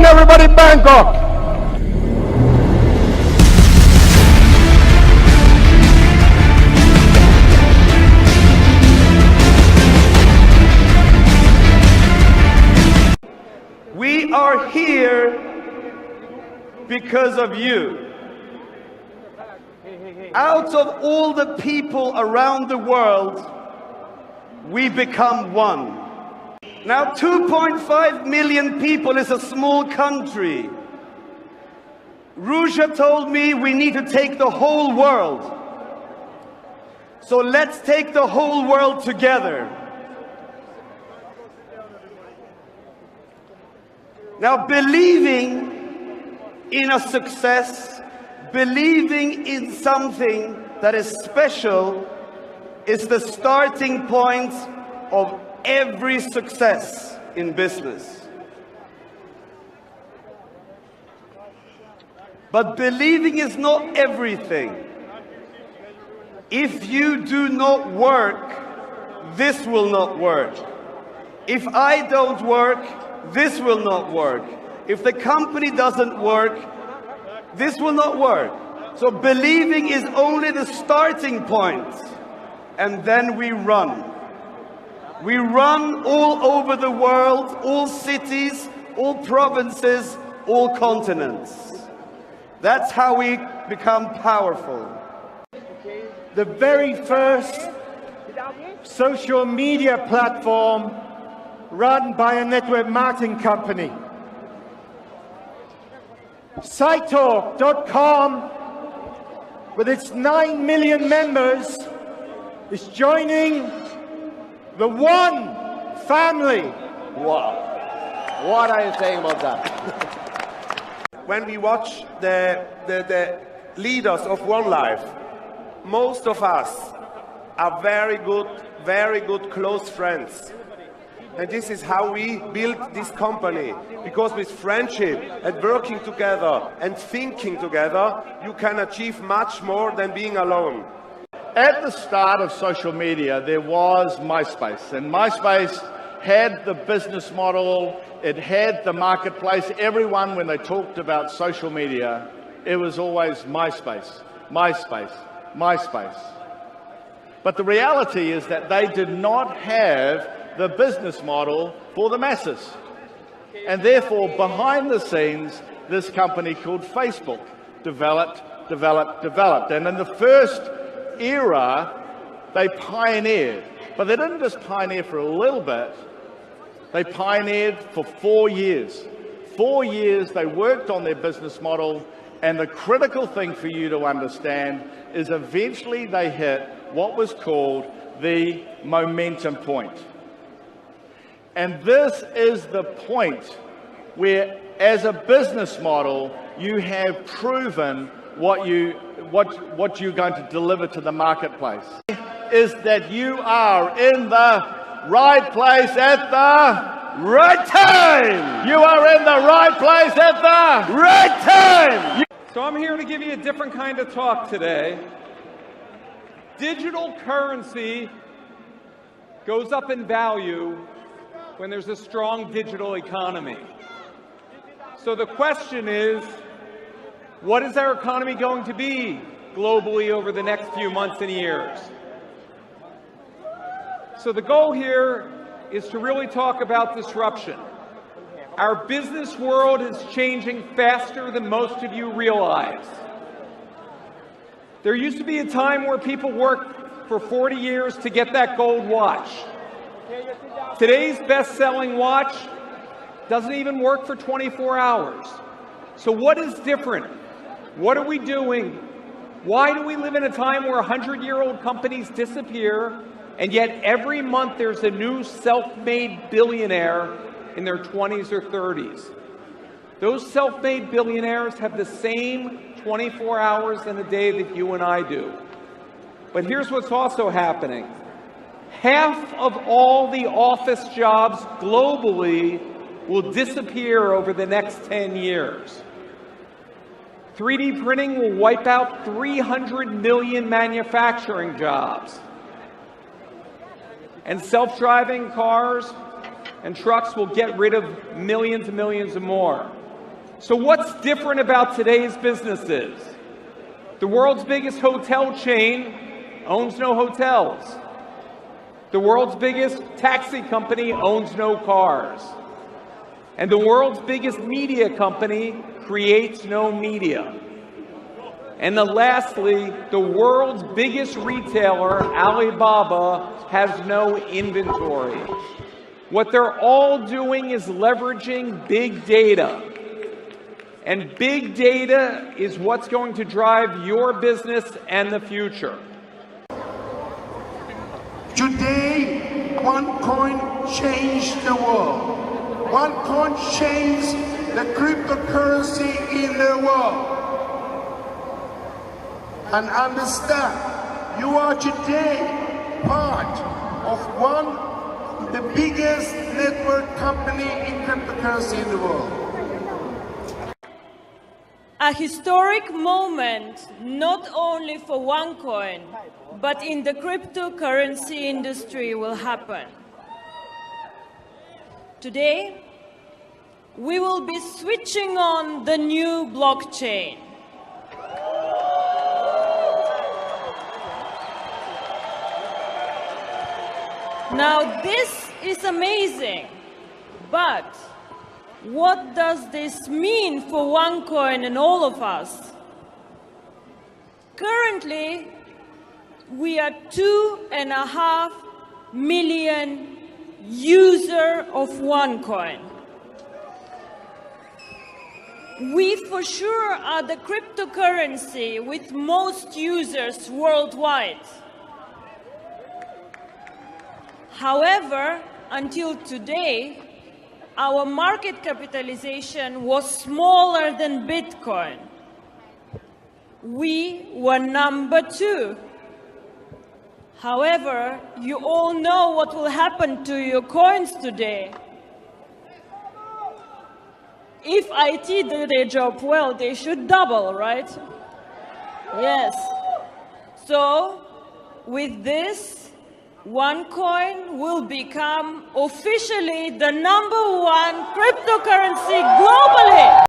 on, everybody, Bangkok. We are here because of you. Out of all the people around the world, we become one. Now 2.5 million people is a small country. Ruja told me we need to take the whole world. So let's take the whole world together. Now, believing in a success, believing in something that is special, is the starting point of every success in business. But believing is not everything. If you do not work, this will not work. If I don't work, this will not work. If the company doesn't work, this will not work. So believing is only the starting point. And then we run. We run all over the world, all cities, all provinces, all continents. That's how we become powerful. The very first social media platform run by a network marketing company. SiteTalk.com, with its 9 million members, is joining the One family. Wow. What are you saying about that? When we watch the leaders of One Life, most of us are very good close friends. And this is how we built this company. Because with friendship and working together and thinking together, you can achieve much more than being alone. At the start of social media, there was MySpace, and MySpace had the business model, it had the marketplace. Everyone, when they talked about social media, it was always MySpace, MySpace, MySpace. But the reality is that they did not have the business model for the masses. And therefore, behind the scenes, this company called Facebook developed. And in the first era, they pioneered. But they didn't just pioneer for a little bit. They pioneered for 4 years. 4 years they worked on their business model, and the critical thing for you to understand is eventually they hit what was called the momentum point. And this is the point where, as a business model, you have proven what you're going to deliver to the marketplace. Is that you are in the right place at the right time. You are in the right place at the right time. So I'm here to give you a different kind of talk today. Digital currency goes up in value when there's a strong digital economy. So the question is, what is our economy going to be globally over the next few months and years? So the goal here is to really talk about disruption. Our business world is changing faster than most of you realize. There used to be a time where people worked for 40 years to get that gold watch. Today's best-selling watch doesn't even work for 24 hours. So what is different? What are we doing? Why do we live in a time where 100-year-old companies disappear, and yet every month there's a new self-made billionaire in their 20s or 30s? Those self-made billionaires have the same 24 hours in a day that you and I do. But here's what's also happening. Half of all the office jobs globally will disappear over the next 10 years. 3D printing will wipe out 300 million manufacturing jobs. And self-driving cars and trucks will get rid of millions and millions more. So what's different about today's businesses? The world's biggest hotel chain owns no hotels. The world's biggest taxi company owns no cars. And the world's biggest media company creates no media. And then lastly, the world's biggest retailer, Alibaba, has no inventory. What they're all doing is leveraging big data. And big data is what's going to drive your business and the future. Today, OneCoin changed the world. OneCoin changed the cryptocurrency in the world. And understand, you are today part of the biggest network company in cryptocurrency in the world. A historic moment not only for OneCoin, but in the cryptocurrency industry will happen. Today, we will be switching on the new blockchain. Now, this is amazing, but what does this mean for OneCoin and all of us? Currently, we are 2.5 million users of OneCoin. We for sure are the cryptocurrency with most users worldwide. However, until today, our market capitalization was smaller than Bitcoin. We were number 2. However, you all know what will happen to your coins today. If IT did their job well, they should double, right? Yes. So, with this, OneCoin will become officially the #1 cryptocurrency globally.